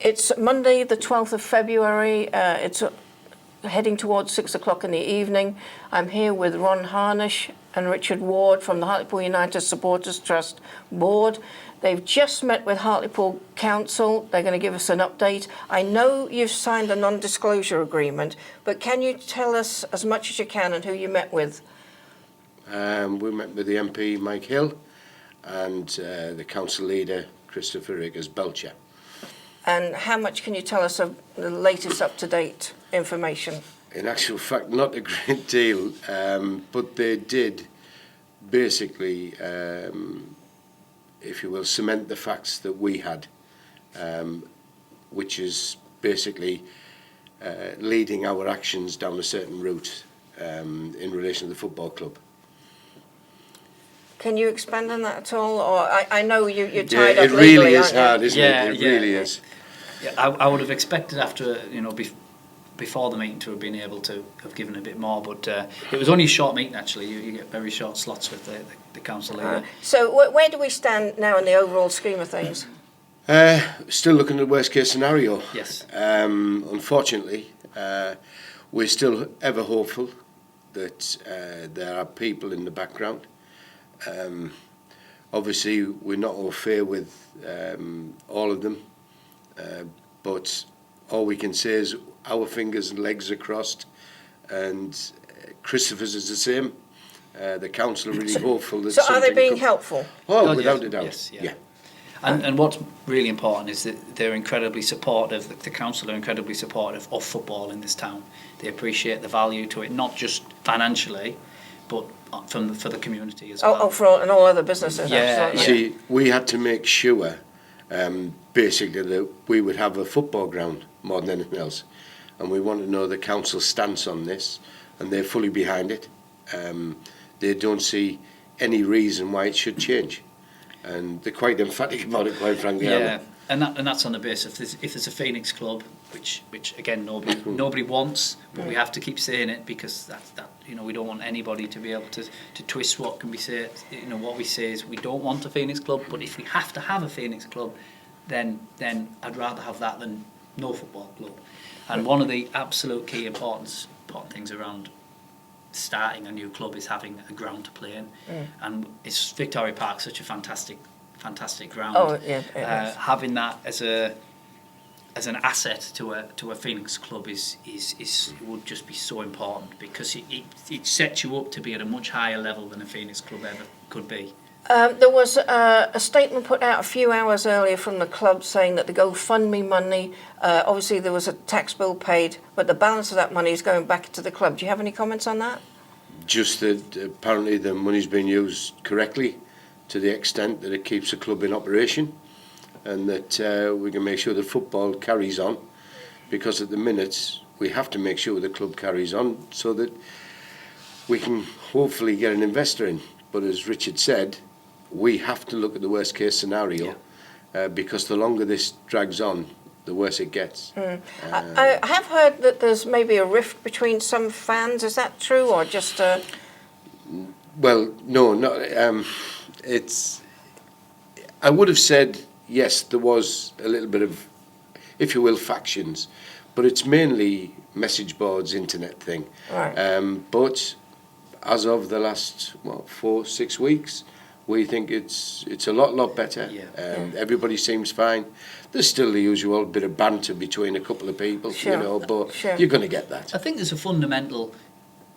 It's Monday, the 12th of February. It's heading towards 6 o'clock in the evening. I'm here with Ron Harnish and Richard Ward from the Hartlepool United Supporters Trust Board. They've just met with Hartlepool Council. They're going to give us an update. I know you've signed a non-disclosure agreement, but can you tell us as much as you can and who you met with? We met with the MP, Mike Hill, and the council leader, Christopher Riggers-Belcher. And how much can you tell us of the latest up-to-date information? In actual fact, not a great deal, but they did basically, if you will, cement the facts that we had, which is basically leading our actions down a certain route in relation to the football club. Can you expand on that at all? Or I know you're tied Yeah, up it legally, really is aren't you? hard, isn't it? It really is. Yeah, I would have expected after, before the meeting to have been able to have given a bit more, but it was only a short meeting actually. You get very short slots with the council leader. So where do we stand now in the overall scheme of things? Still looking at the worst case scenario. Yes. Unfortunately, we're still ever hopeful that there are people in the background. Obviously, we're not au fait with all of them, but all we can say is our fingers and legs are crossed, and Christopher's is the same. The council are really hopeful that. So are they being could... helpful? Oh, without a doubt. Yes, yeah. And what's really important is that they're incredibly supportive. The council are incredibly supportive of football in this town. They appreciate the value to it, not just financially, but for the community as well. Oh, for all other businesses. Yeah, absolutely. See, we had to make sure, basically, that we would have a football ground more than anything else, and we want to know the council's stance on this, and they're fully behind it. They don't see any reason why it should change, and they're quite emphatic about it, quite frankly. Yeah, and that's on the basis if there's a Phoenix club, which again nobody wants, but we have to keep saying it because that we don't want anybody to be able to twist what can be said. What we say is we don't want a Phoenix club, but if we have to have a Phoenix club, then I'd rather have that than no football club. And one of the absolute key important things around starting a new club is having a ground to play in, and it's Victoria Park, such a fantastic ground. Oh yeah. Having that as an asset to a Phoenix club is would just be so important because it sets you up to be at a much higher level than a Phoenix club ever could be. There was a statement put out a few hours earlier from the club saying that the GoFundMe money, obviously there was a tax bill paid, but the balance of that money is going back to the club. Do you have any comments on that? Just that apparently the money's been used correctly to the extent that it keeps the club in operation, and that we can make sure the football carries on, because at the minute we have to make sure the club carries on so that we can hopefully get an investor in. But as Richard said, we have to look at the worst case scenario, because the longer this drags on, the worse it gets. I have heard that there's maybe a rift between some fans. Is that true, or just? Well, no, not. It's. I would have said yes. There was a little bit of, if you will, factions, but it's mainly message boards, internet thing. Right. But as of the last 4-6 weeks, we think it's a lot better. Everybody seems fine. There's still the usual bit of banter between a couple of people, but you're going to get that. I think there's a fundamental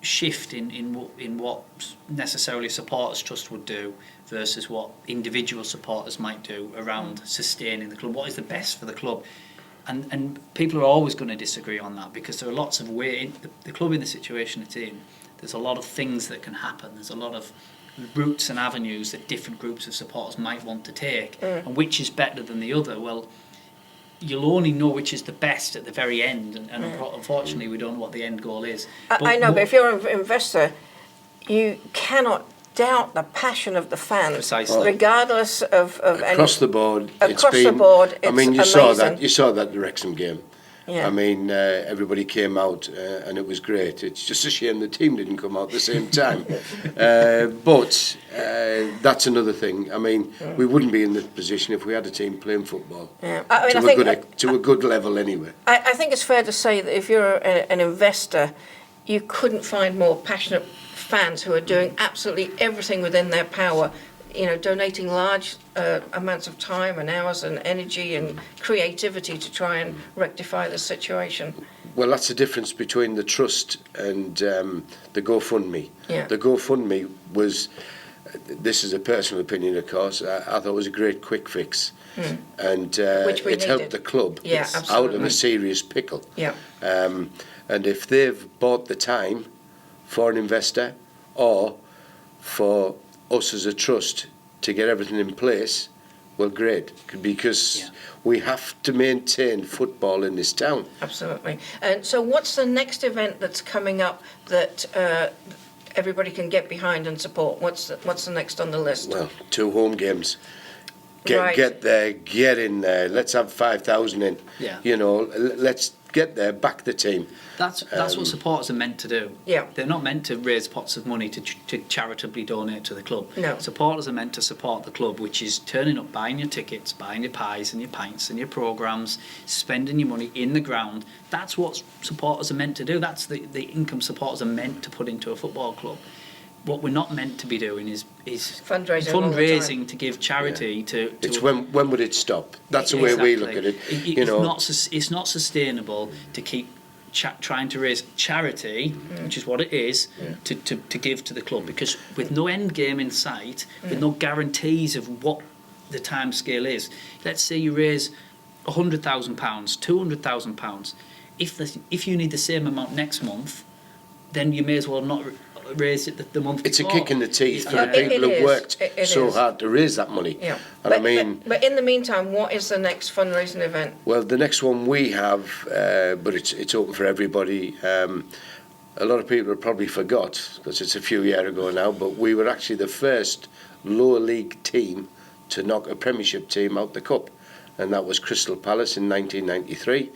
shift in what necessarily supporters trust would do versus what individual supporters might do around sustaining the club. What is the best for the club? And people are always going to disagree on that because there are lots of ways. The club in the situation it's in, there's a lot of things that can happen. There's a lot of routes and avenues that different groups of supporters might want to take, and which is better than the other. Well, you'll only know which is the best at the very end, and unfortunately we don't know what the end goal is. I know, but if you're an investor, you cannot doubt the passion of the fans, precisely, regardless of across the board. Across the board, it's I mean, you amazing. saw that at the Wrexham game. Yeah. I mean, everybody came out and it was great. It's just a shame the team didn't come out at the same time. But that's another thing. I mean, we wouldn't be in this position if we had a team playing football. Yeah. I mean, I think, to a good level anyway. I think it's fair to say that if you're an investor, you couldn't find more passionate fans who are doing absolutely everything within their power, you know, donating large amounts of time and hours and energy and creativity to try and rectify the situation. Well, that's the difference between the trust and the GoFundMe. Yeah. The GoFundMe was, this is a personal opinion, of course, I thought it was a great quick fix. And Which we it helped needed. the club Yeah, out of absolutely. a serious pickle. Yeah. And if they've bought the time for an investor or for us as a trust to get everything in place, well, great, because we have to maintain football in this town. Absolutely. And so what's the next event that's coming up that everybody can get behind and support? What's the next on the list? Well, 2 home games. Right. Get there, get in there. Let's have 5,000 in. Yeah. You know, let's get there, back the team. That's what supporters are meant to do. Yeah. They're not meant to raise pots of money to charitably donate to the club. No. Supporters are meant to support the club, which is turning up, buying your tickets, buying your pies and your pints and your programmes, spending your money in the ground. That's what supporters are meant to do. That's the income supporters are meant to put into a football club. What we're not meant to be doing is Fundraising all the fundraising to give charity to It's when would it stop? That's the way we look at it. You know, it's not sustainable to keep trying to raise charity, which is what it is, to give to the club, because with no end game in sight, with no guarantees of what the time scale is. Let's say you raise £100,000, £200,000. If you need the same amount next month, then you may as well not raise it the month it's before. a kick in the teeth for Yeah. the people It who've worked it so is. hard to raise that money. Yeah. And I mean, but in the meantime, what is the next fundraising event? well, the next one we have, but it's open for everybody. A lot of people have probably forgot, because it's a few years ago now, but we were actually the first lower league team to knock a Premiership team out the cup, and that was Crystal Palace in 1993.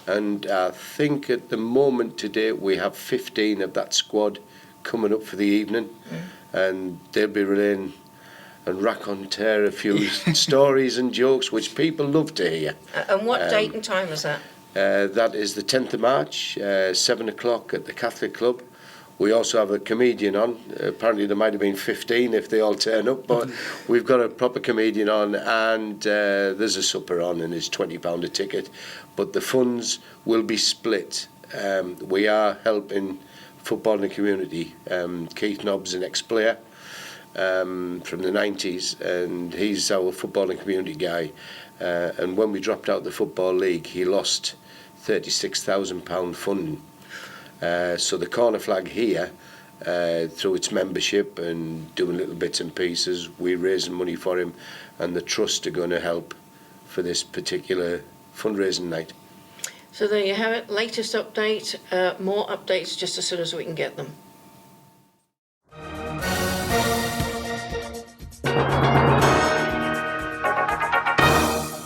And I think at the moment today we have 15 of that squad coming up for the evening, and they'll be relaying and rack on tear a few stories and jokes which people love to hear. And what date and time is that? That is the 10th of March, 7 o'clock at the Catholic Club. We also have a comedian on. Apparently there might have been 15 if they all turn up, but we've got a proper comedian on, and there's a supper on, and it's £20 a ticket. But the funds will be split. We are helping football in the community. Keith Nobb's an ex-player from the 90s, and he's our football and community guy. And when we dropped out the Football League, he lost £36,000 funding. So the corner flag here, through its membership and doing little bits and pieces, we're raising money for him, and the trust are going to help for this particular fundraising night. So there you have it. Latest update, more updates just as soon as we can get them.